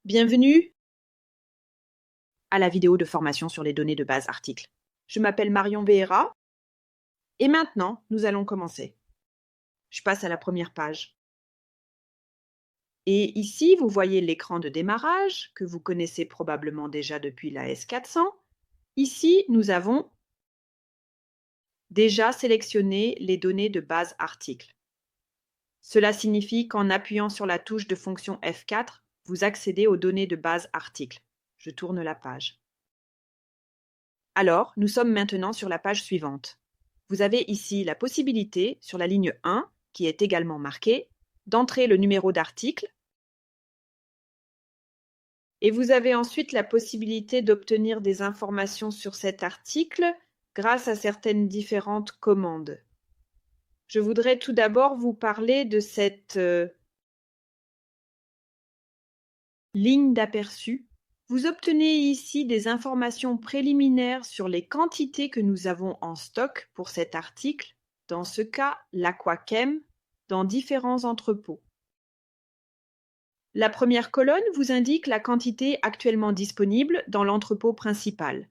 Bienvenue à la vidéo de formation sur les données de base articles. Je m'appelle Marion Vieira et maintenant, nous allons commencer. Je passe à la première page. Et ici, vous voyez l'écran de démarrage que vous connaissez probablement déjà depuis la S400. Ici, nous avons déjà sélectionné les données de base articles. Cela signifie qu'en appuyant sur la touche de fonction F4, vous accédez aux données de base articles. Je tourne la page. Alors, nous sommes maintenant sur la page suivante. Vous avez ici la possibilité, sur la ligne 1, qui est également marquée, d'entrer le numéro d'article. Et vous avez ensuite la possibilité d'obtenir des informations sur cet article grâce à certaines différentes commandes. Je voudrais tout d'abord vous parler de cette ligne d'aperçu. Vous obtenez ici des informations préliminaires sur les quantités que nous avons en stock pour cet article, dans ce cas l'Aquachem, dans différents entrepôts. La première colonne vous indique la quantité actuellement disponible dans l'entrepôt principal.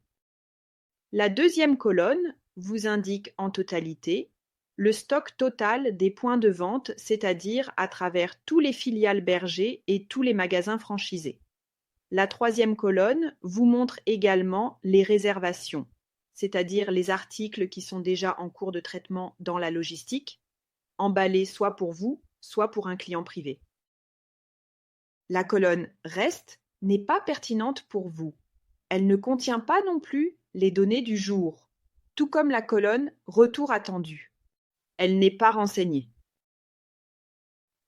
La deuxième colonne vous indique en totalité le stock total des points de vente, c'est-à-dire à travers tous les filiales Berger et tous les magasins franchisés. La troisième colonne vous montre également les réservations, c'est-à-dire les articles qui sont déjà en cours de traitement dans la logistique, emballés soit pour vous, soit pour un client privé. La colonne « Reste » n'est pas pertinente pour vous. Elle ne contient pas non plus les données du jour, tout comme la colonne « Retour attendu ». Elle n'est pas renseignée.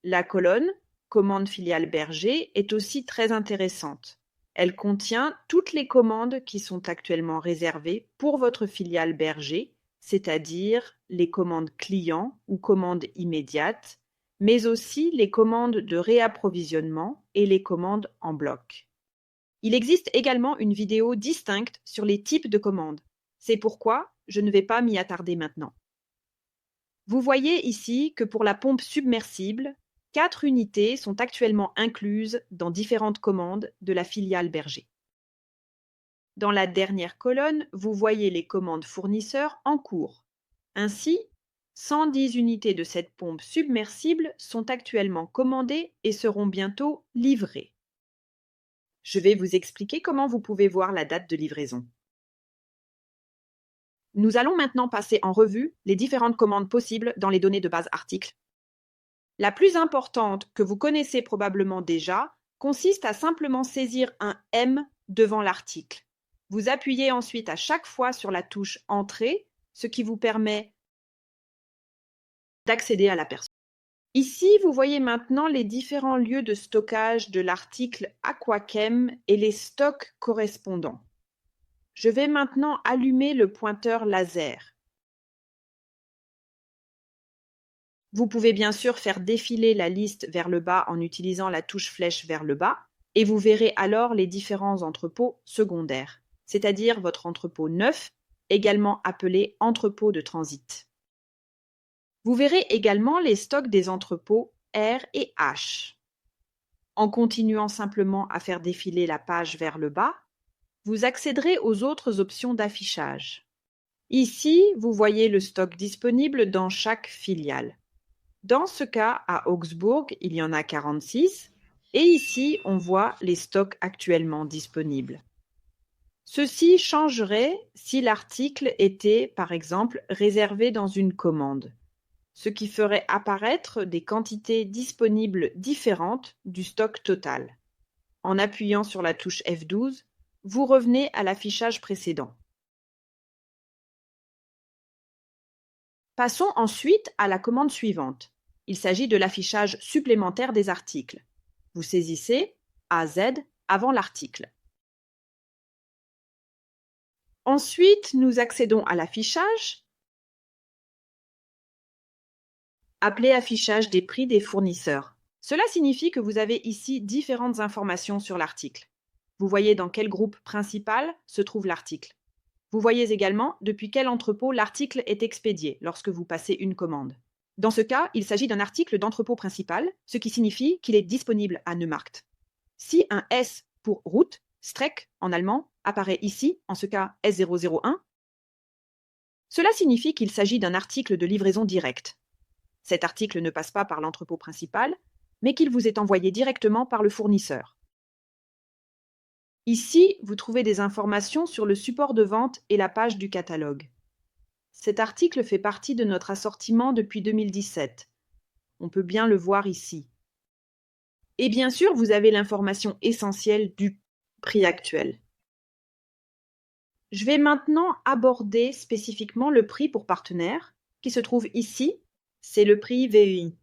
La colonne « Commande filiale Berger » est aussi très intéressante. Elle contient toutes les commandes qui sont actuellement réservées pour votre filiale Berger, c'est-à-dire les commandes clients ou commandes immédiates, mais aussi les commandes de réapprovisionnement et les commandes en bloc. Il existe également une vidéo distincte sur les types de commandes. C'est pourquoi je ne vais pas m'y attarder maintenant. Vous voyez ici que pour la pompe submersible, 4 unités sont actuellement incluses dans différentes commandes de la filiale Berger. Dans la dernière colonne, vous voyez les commandes fournisseurs en cours. Ainsi, 110 unités de cette pompe submersible sont actuellement commandées et seront bientôt livrées. Je vais vous expliquer comment vous pouvez voir la date de livraison. Nous allons maintenant passer en revue les différentes commandes possibles dans les données de base articles. La plus importante, que vous connaissez probablement déjà, consiste à simplement saisir un M devant l'article. Vous appuyez ensuite à chaque fois sur la touche « Entrée », ce qui vous permet d'accéder à la personne. Ici, vous voyez maintenant les différents lieux de stockage de l'article Aquachem et les stocks correspondants. Je vais maintenant allumer le pointeur laser. Vous pouvez bien sûr faire défiler la liste vers le bas en utilisant la touche flèche vers le bas, et vous verrez alors les différents entrepôts secondaires, c'est-à-dire votre entrepôt neuf, également appelé entrepôt de transit. Vous verrez également les stocks des entrepôts R et H. En continuant simplement à faire défiler la page vers le bas, vous accéderez aux autres options d'affichage. Ici, vous voyez le stock disponible dans chaque filiale. Dans ce cas, à Augsbourg, il y en a 46, et ici, on voit les stocks actuellement disponibles. Ceci changerait si l'article était, par exemple, réservé dans une commande, ce qui ferait apparaître des quantités disponibles différentes du stock total. En appuyant sur la touche F12, vous revenez à l'affichage précédent. Passons ensuite à la commande suivante. Il s'agit de l'affichage supplémentaire des articles. Vous saisissez AZ avant l'article. Ensuite, nous accédons à l'affichage, appelé affichage des prix des fournisseurs. Cela signifie que vous avez ici différentes informations sur l'article. Vous voyez dans quel groupe principal se trouve l'article. Vous voyez également depuis quel entrepôt l'article est expédié lorsque vous passez une commande. Dans ce cas, il s'agit d'un article d'entrepôt principal, ce qui signifie qu'il est disponible à Neumarkt. Si un S pour route, Streck en allemand, apparaît ici, en ce cas S001, cela signifie qu'il s'agit d'un article de livraison directe. Cet article ne passe pas par l'entrepôt principal, mais qu'il vous est envoyé directement par le fournisseur. Ici, vous trouvez des informations sur le support de vente et la page du catalogue. Cet article fait partie de notre assortiment depuis 2017. On peut bien le voir ici. Et bien sûr, vous avez l'information essentielle du prix actuel. Je vais maintenant aborder spécifiquement le prix pour partenaire, qui se trouve ici, c'est le prix VEI.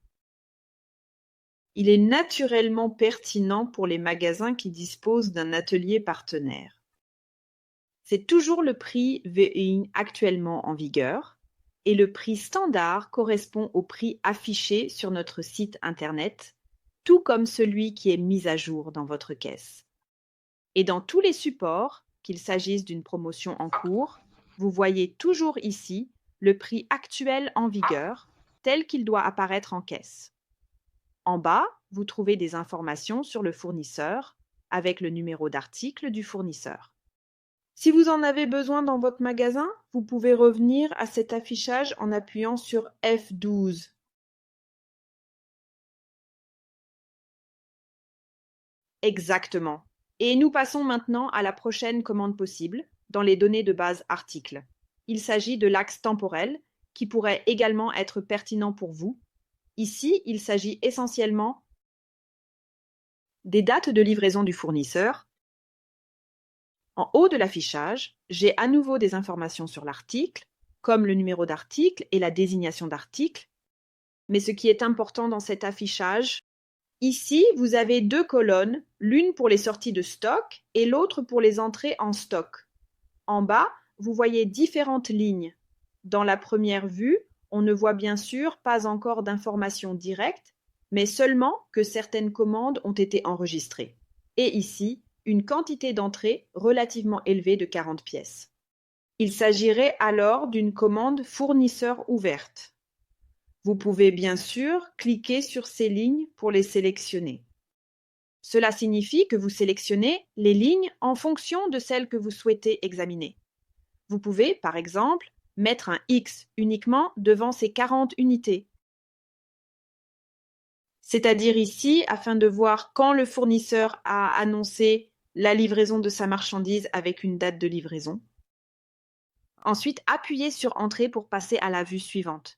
Il est naturellement pertinent pour les magasins qui disposent d'un atelier partenaire. C'est toujours le prix VEI actuellement en vigueur, et le prix standard correspond au prix affiché sur notre site internet, tout comme celui qui est mis à jour dans votre caisse. Et dans tous les supports, qu'il s'agisse d'une promotion en cours, vous voyez toujours ici le prix actuel en vigueur, tel qu'il doit apparaître en caisse. En bas, vous trouvez des informations sur le fournisseur, avec le numéro d'article du fournisseur. Si vous en avez besoin dans votre magasin, vous pouvez revenir à cet affichage en appuyant sur F12. Exactement. Et nous passons maintenant à la prochaine commande possible, dans les données de base articles. Il s'agit de l'axe temporel, qui pourrait également être pertinent pour vous. Ici, il s'agit essentiellement des dates de livraison du fournisseur. En haut de l'affichage, j'ai à nouveau des informations sur l'article, comme le numéro d'article et la désignation d'article. Mais ce qui est important dans cet affichage, ici, vous avez deux colonnes, l'une pour les sorties de stock et l'autre pour les entrées en stock. En bas, vous voyez différentes lignes. Dans la première vue, on ne voit bien sûr pas encore d'informations directes, mais seulement que certaines commandes ont été enregistrées. Et ici, une quantité d'entrées relativement élevée de 40 pièces. Il s'agirait alors d'une commande fournisseur ouverte. Vous pouvez bien sûr cliquer sur ces lignes pour les sélectionner. Cela signifie que vous sélectionnez les lignes en fonction de celles que vous souhaitez examiner. Vous pouvez, par exemple, mettre un X uniquement devant ces 40 unités. C'est-à-dire ici, afin de voir quand le fournisseur a annoncé la livraison de sa marchandise avec une date de livraison. Ensuite, appuyez sur Entrée pour passer à la vue suivante.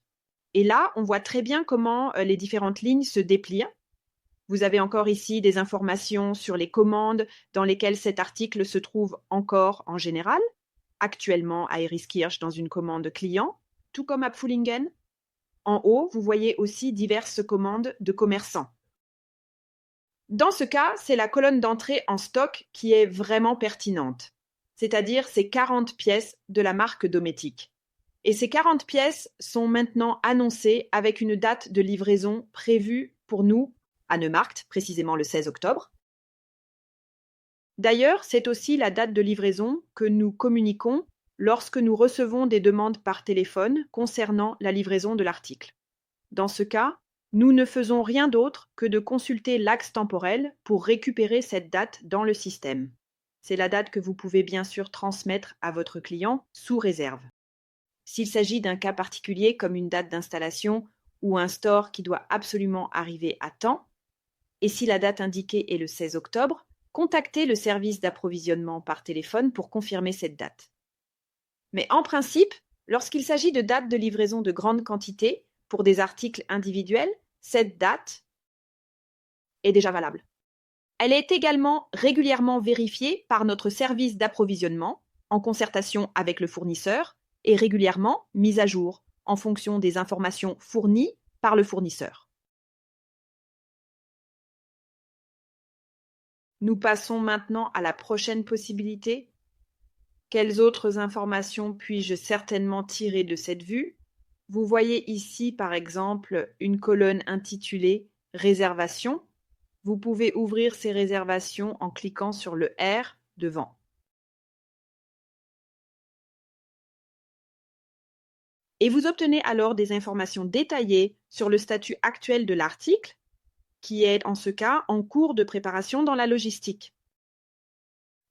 Et là, on voit très bien comment les différentes lignes se déplient. Vous avez encore ici des informations sur les commandes dans lesquelles cet article se trouve encore en général, actuellement à Eriskirch dans une commande client, tout comme à Pfullingen. En haut, vous voyez aussi diverses commandes de commerçants. Dans ce cas, c'est la colonne d'entrée en stock qui est vraiment pertinente, c'est-à-dire ces 40 pièces de la marque Dometic. Et ces 40 pièces sont maintenant annoncées avec une date de livraison prévue pour nous à Neumarkt, précisément le 16 octobre. D'ailleurs, c'est aussi la date de livraison que nous communiquons lorsque nous recevons des demandes par téléphone concernant la livraison de l'article. Dans ce cas, nous ne faisons rien d'autre que de consulter l'axe temporel pour récupérer cette date dans le système. C'est la date que vous pouvez bien sûr transmettre à votre client sous réserve. S'il s'agit d'un cas particulier comme une date d'installation ou un store qui doit absolument arriver à temps, et si la date indiquée est le 16 octobre, contactez le service d'approvisionnement par téléphone pour confirmer cette date. Mais en principe, lorsqu'il s'agit de dates de livraison de grande quantité, pour des articles individuels, cette date est déjà valable. Elle est également régulièrement vérifiée par notre service d'approvisionnement, en concertation avec le fournisseur, et régulièrement mise à jour, en fonction des informations fournies par le fournisseur. Nous passons maintenant à la prochaine possibilité. Quelles autres informations puis-je certainement tirer de cette vue ? Vous voyez ici, par exemple, une colonne intitulée « Réservation ». Vous pouvez ouvrir ces réservations en cliquant sur le R devant. Et vous obtenez alors des informations détaillées sur le statut actuel de l'article, qui est en ce cas en cours de préparation dans la logistique.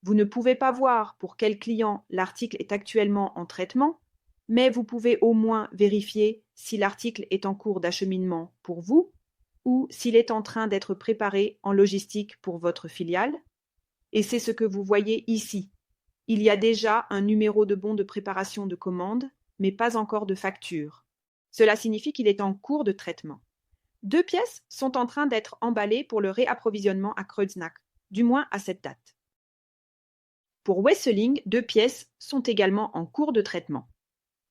Vous ne pouvez pas voir pour quel client l'article est actuellement en traitement, mais vous pouvez au moins vérifier si l'article est en cours d'acheminement pour vous ou s'il est en train d'être préparé en logistique pour votre filiale. Et c'est ce que vous voyez ici. Il y a déjà un numéro de bon de préparation de commande, mais pas encore de facture. Cela signifie qu'il est en cours de traitement. 2 pièces sont en train d'être emballées pour le réapprovisionnement à Kreuznach, du moins à cette date. Pour Wesseling, 2 pièces sont également en cours de traitement.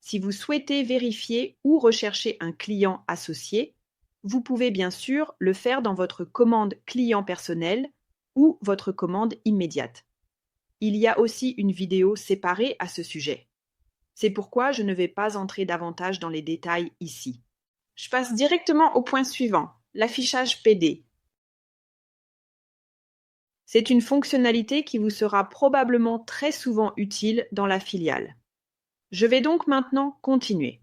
Si vous souhaitez vérifier ou rechercher un client associé, vous pouvez bien sûr le faire dans votre commande client personnel ou votre commande immédiate. Il y a aussi une vidéo séparée à ce sujet. C'est pourquoi je ne vais pas entrer davantage dans les détails ici. Je passe directement au point suivant, l'affichage PD. C'est une fonctionnalité qui vous sera probablement très souvent utile dans la filiale. Je vais donc maintenant continuer.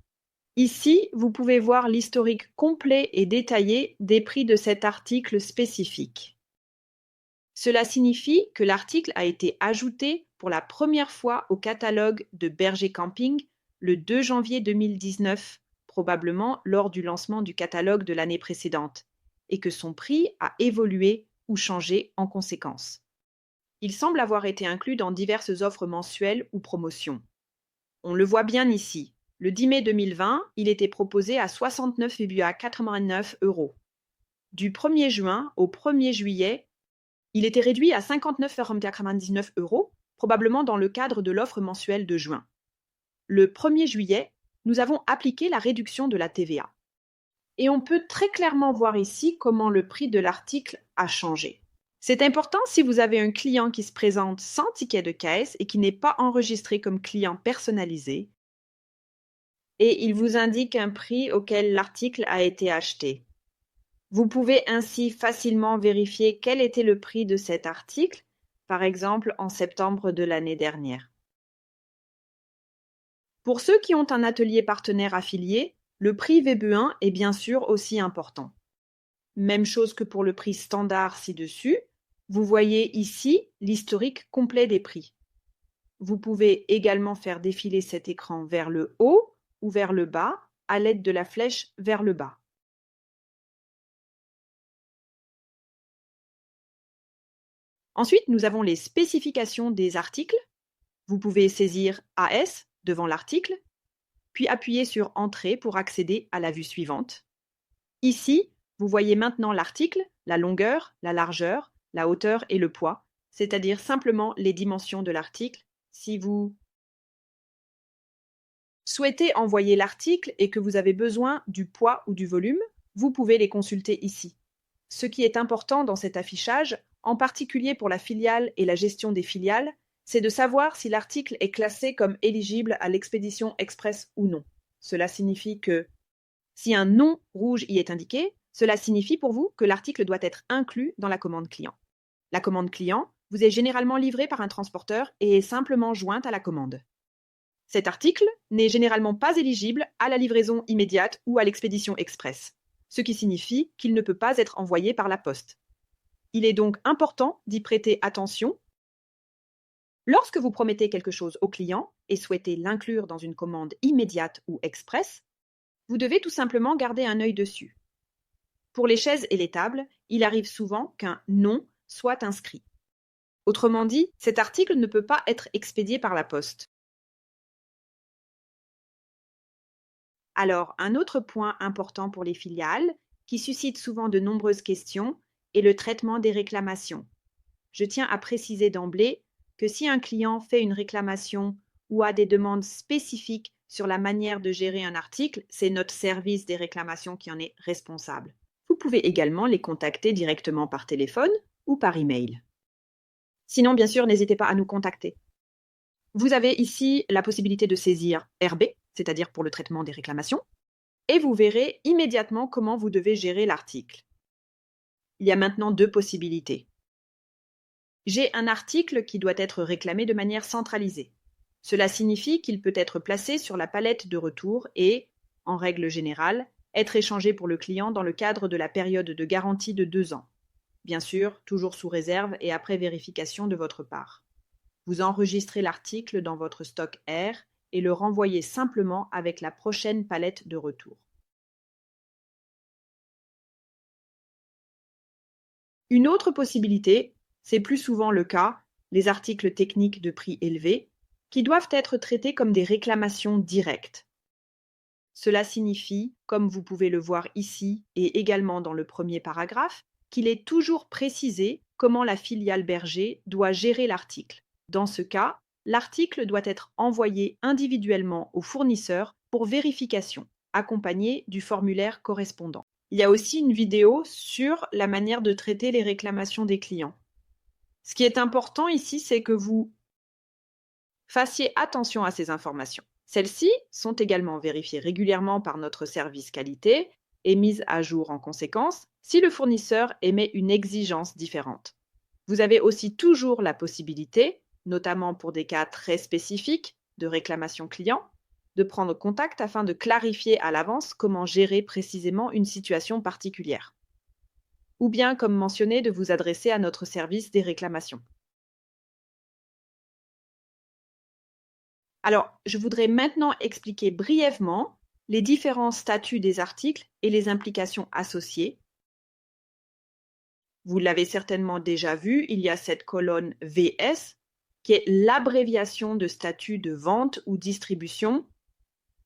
Ici, vous pouvez voir l'historique complet et détaillé des prix de cet article spécifique. Cela signifie que l'article a été ajouté pour la première fois au catalogue de Berger Camping le 2 janvier 2019, probablement lors du lancement du catalogue de l'année précédente, et que son prix a évolué ou changé en conséquence. Il semble avoir été inclus dans diverses offres mensuelles ou promotions. On le voit bien ici. Le 10 mai 2020, il était proposé à 69,89 €. Du 1er juin au 1er juillet, il était réduit à 59,99 €, probablement dans le cadre de l'offre mensuelle de juin. Le 1er juillet, nous avons appliqué la réduction de la TVA. Et on peut très clairement voir ici comment le prix de l'article a changé. C'est important si vous avez un client qui se présente sans ticket de caisse et qui n'est pas enregistré comme client personnalisé, et il vous indique un prix auquel l'article a été acheté. Vous pouvez ainsi facilement vérifier quel était le prix de cet article, par exemple en septembre de l'année dernière. Pour ceux qui ont un atelier partenaire affilié, le prix VBE1 est bien sûr aussi important. Même chose que pour le prix standard ci-dessus, vous voyez ici l'historique complet des prix. Vous pouvez également faire défiler cet écran vers le haut ou vers le bas à l'aide de la flèche vers le bas. Ensuite, nous avons les spécifications des articles. Vous pouvez saisir AS devant l'article, puis appuyer sur Entrée pour accéder à la vue suivante. Ici, vous voyez maintenant l'article, la longueur, la largeur, la hauteur et le poids, c'est-à-dire simplement les dimensions de l'article. Si vous souhaitez envoyer l'article et que vous avez besoin du poids ou du volume, vous pouvez les consulter ici. Ce qui est important dans cet affichage, en particulier pour la filiale et la gestion des filiales, c'est de savoir si l'article est classé comme éligible à l'expédition express ou non. Cela signifie que si un nom rouge y est indiqué, cela signifie pour vous que l'article doit être inclus dans la commande client. La commande client vous est généralement livrée par un transporteur et est simplement jointe à la commande. Cet article n'est généralement pas éligible à la livraison immédiate ou à l'expédition express, ce qui signifie qu'il ne peut pas être envoyé par la poste. Il est donc important d'y prêter attention. Lorsque vous promettez quelque chose au client et souhaitez l'inclure dans une commande immédiate ou express, vous devez tout simplement garder un œil dessus. Pour les chaises et les tables, il arrive souvent qu'un nom soit inscrit. Autrement dit, cet article ne peut pas être expédié par la poste. Alors, un autre point important pour les filiales, qui suscite souvent de nombreuses questions, est le traitement des réclamations. Je tiens à préciser d'emblée que si un client fait une réclamation ou a des demandes spécifiques sur la manière de gérer un article, c'est notre service des réclamations qui en est responsable. Vous pouvez également les contacter directement par téléphone ou par email. Sinon, bien sûr, n'hésitez pas à nous contacter. Vous avez ici la possibilité de saisir RB, c'est-à-dire pour le traitement des réclamations, et vous verrez immédiatement comment vous devez gérer l'article. Il y a maintenant 2 possibilités. J'ai un article qui doit être réclamé de manière centralisée. Cela signifie qu'il peut être placé sur la palette de retour et, en règle générale, être échangé pour le client dans le cadre de la période de garantie de 2 ans. Bien sûr, toujours sous réserve et après vérification de votre part. Vous enregistrez l'article dans votre stock R et le renvoyez simplement avec la prochaine palette de retour. Une autre possibilité, c'est plus souvent le cas, les articles techniques de prix élevé, qui doivent être traités comme des réclamations directes. Cela signifie, comme vous pouvez le voir ici et également dans le premier paragraphe, qu'il est toujours précisé comment la filiale Berger doit gérer l'article. Dans ce cas, l'article doit être envoyé individuellement au fournisseur pour vérification, accompagné du formulaire correspondant. Il y a aussi une vidéo sur la manière de traiter les réclamations des clients. Ce qui est important ici, c'est que vous fassiez attention à ces informations. Celles-ci sont également vérifiées régulièrement par notre service qualité et mises à jour en conséquence si le fournisseur émet une exigence différente. Vous avez aussi toujours la possibilité, notamment pour des cas très spécifiques de réclamation client, de prendre contact afin de clarifier à l'avance comment gérer précisément une situation particulière. Ou bien, comme mentionné, de vous adresser à notre service des réclamations. Alors, je voudrais maintenant expliquer brièvement les différents statuts des articles et les implications associées. Vous l'avez certainement déjà vu, il y a cette colonne VS qui est l'abréviation de statut de vente ou distribution.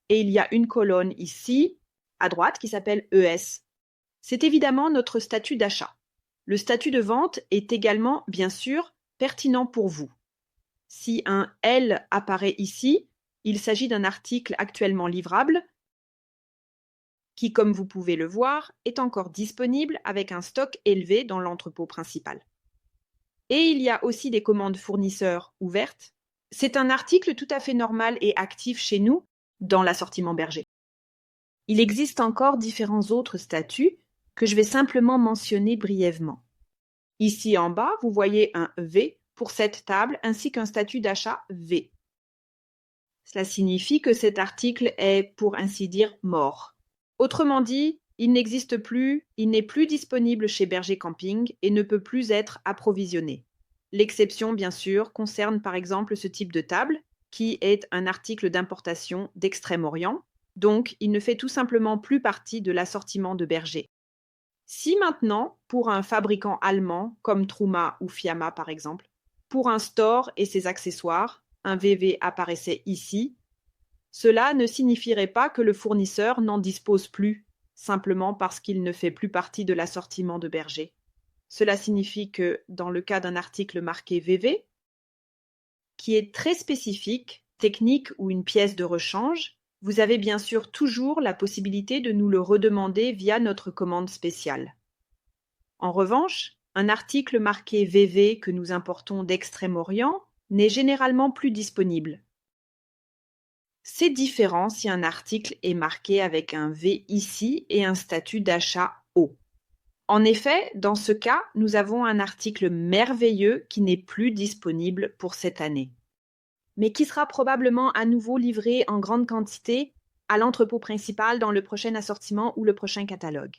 Et il y a une colonne ici, à droite, qui s'appelle ES. C'est évidemment notre statut d'achat. Le statut de vente est également, bien sûr, pertinent pour vous. Si un L apparaît ici, il s'agit d'un article actuellement livrable qui, comme vous pouvez le voir, est encore disponible avec un stock élevé dans l'entrepôt principal. Et il y a aussi des commandes fournisseurs ouvertes. C'est un article tout à fait normal et actif chez nous dans l'assortiment Berger. Il existe encore différents autres statuts que je vais simplement mentionner brièvement. Ici en bas, vous voyez un V pour cette table ainsi qu'un statut d'achat V. Cela signifie que cet article est, pour ainsi dire, mort. Autrement dit, il n'existe plus, il n'est plus disponible chez Berger Camping et ne peut plus être approvisionné. L'exception, bien sûr, concerne par exemple ce type de table, qui est un article d'importation d'Extrême-Orient, donc il ne fait tout simplement plus partie de l'assortiment de Berger. Si maintenant, pour un fabricant allemand comme Truma ou Fiamma par exemple, pour un store et ses accessoires, un VV apparaissait ici, cela ne signifierait pas que le fournisseur n'en dispose plus, simplement parce qu'il ne fait plus partie de l'assortiment de Berger. Cela signifie que, dans le cas d'un article marqué VV, qui est très spécifique, technique ou une pièce de rechange, vous avez bien sûr toujours la possibilité de nous le redemander via notre commande spéciale. En revanche, un article marqué VV que nous importons d'Extrême-Orient n'est généralement plus disponible. C'est différent si un article est marqué avec un V ici et un statut d'achat O. En effet, dans ce cas, nous avons un article merveilleux qui n'est plus disponible pour cette année, mais qui sera probablement à nouveau livré en grande quantité à l'entrepôt principal dans le prochain assortiment ou le prochain catalogue.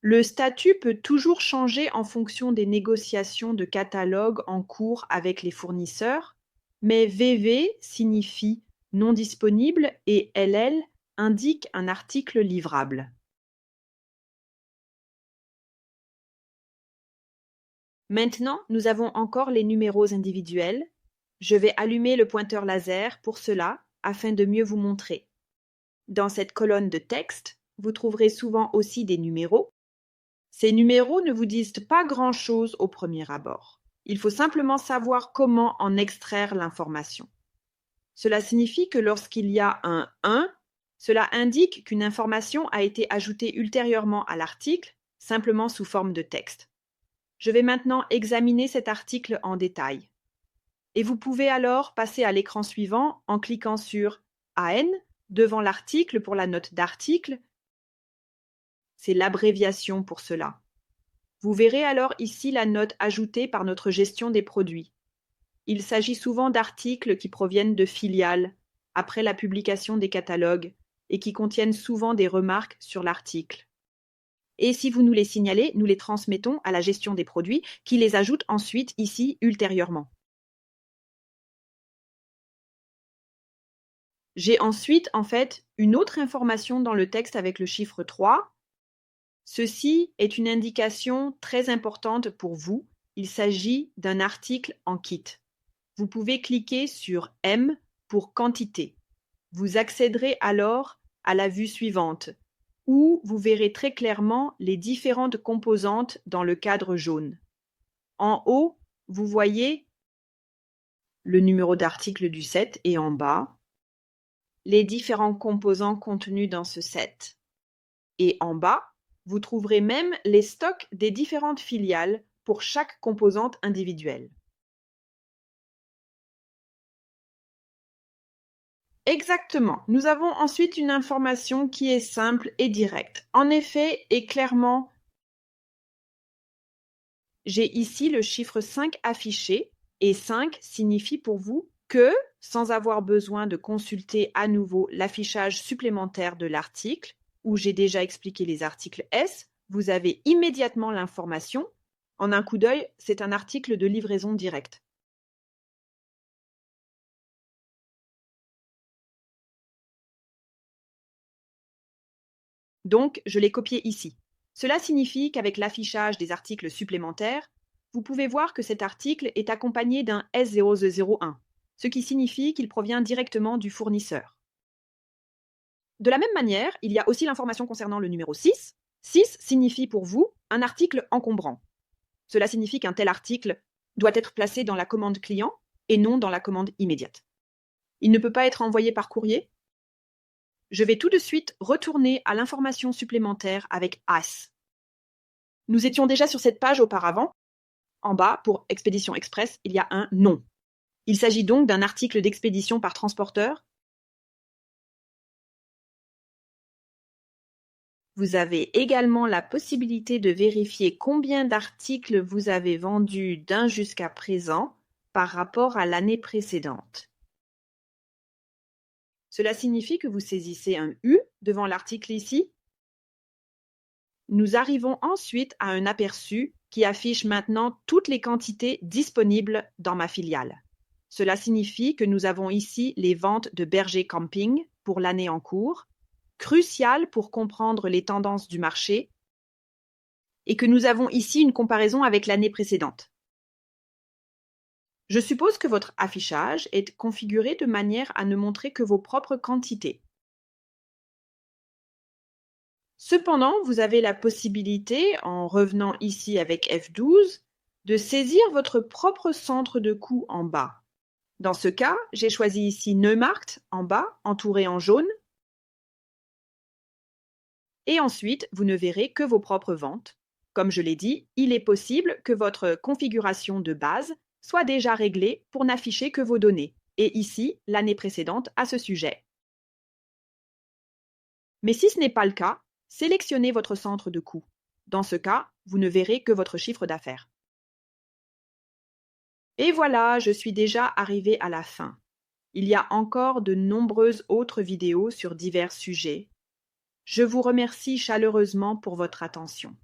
Le statut peut toujours changer en fonction des négociations de catalogue en cours avec les fournisseurs, mais VV signifie non disponible et LL indique un article livrable. Maintenant, nous avons encore les numéros individuels. Je vais allumer le pointeur laser pour cela afin de mieux vous montrer. Dans cette colonne de texte, vous trouverez souvent aussi des numéros. Ces numéros ne vous disent pas grand-chose au premier abord. Il faut simplement savoir comment en extraire l'information. Cela signifie que lorsqu'il y a un 1, cela indique qu'une information a été ajoutée ultérieurement à l'article, simplement sous forme de texte. Je vais maintenant examiner cet article en détail. Et vous pouvez alors passer à l'écran suivant en cliquant sur AN devant l'article pour la note d'article. C'est l'abréviation pour cela. Vous verrez alors ici la note ajoutée par notre gestion des produits. Il s'agit souvent d'articles qui proviennent de filiales, après la publication des catalogues, et qui contiennent souvent des remarques sur l'article. Et si vous nous les signalez, nous les transmettons à la gestion des produits qui les ajoute ensuite ici ultérieurement. J'ai ensuite en fait une autre information dans le texte avec le chiffre 3. Ceci est une indication très importante pour vous. Il s'agit d'un article en kit. Vous pouvez cliquer sur M pour quantité. Vous accéderez alors à la vue suivante, où vous verrez très clairement les différentes composantes dans le cadre jaune. En haut, vous voyez le numéro d'article du set et en bas, les différents composants contenus dans ce set. Et en bas, vous trouverez même les stocks des différentes filiales pour chaque composante individuelle. Exactement. Nous avons ensuite une information qui est simple et directe. En effet, et clairement, j'ai ici le chiffre 5 affiché, et 5 signifie pour vous que, sans avoir besoin de consulter à nouveau l'affichage supplémentaire de l'article, où j'ai déjà expliqué les articles S, vous avez immédiatement l'information. En un coup d'œil, c'est un article de livraison directe. Donc, je l'ai copié ici. Cela signifie qu'avec l'affichage des articles supplémentaires, vous pouvez voir que cet article est accompagné d'un S0001, ce qui signifie qu'il provient directement du fournisseur. De la même manière, il y a aussi l'information concernant le numéro 6. 6 signifie pour vous un article encombrant. Cela signifie qu'un tel article doit être placé dans la commande client et non dans la commande immédiate. Il ne peut pas être envoyé par courrier. Je vais tout de suite retourner à l'information supplémentaire avec AS. Nous étions déjà sur cette page auparavant. En bas, pour expédition express, il y a un nom. Il s'agit donc d'un article d'expédition par transporteur. Vous avez également la possibilité de vérifier combien d'articles vous avez vendus d'un jusqu'à présent par rapport à l'année précédente. Cela signifie que vous saisissez un U devant l'article ici. Nous arrivons ensuite à un aperçu qui affiche maintenant toutes les quantités disponibles dans ma filiale. Cela signifie que nous avons ici les ventes de Berger Camping pour l'année en cours, crucial pour comprendre les tendances du marché, et que nous avons ici une comparaison avec l'année précédente. Je suppose que votre affichage est configuré de manière à ne montrer que vos propres quantités. Cependant, vous avez la possibilité, en revenant ici avec F12, de saisir votre propre centre de coût en bas. Dans ce cas, j'ai choisi ici Neumarkt en bas, entouré en jaune. Et ensuite, vous ne verrez que vos propres ventes. Comme je l'ai dit, il est possible que votre configuration de base soit déjà réglée pour n'afficher que vos données. Et ici, l'année précédente à ce sujet. Mais si ce n'est pas le cas, sélectionnez votre centre de coût. Dans ce cas, vous ne verrez que votre chiffre d'affaires. Et voilà, je suis déjà arrivée à la fin. Il y a encore de nombreuses autres vidéos sur divers sujets. Je vous remercie chaleureusement pour votre attention.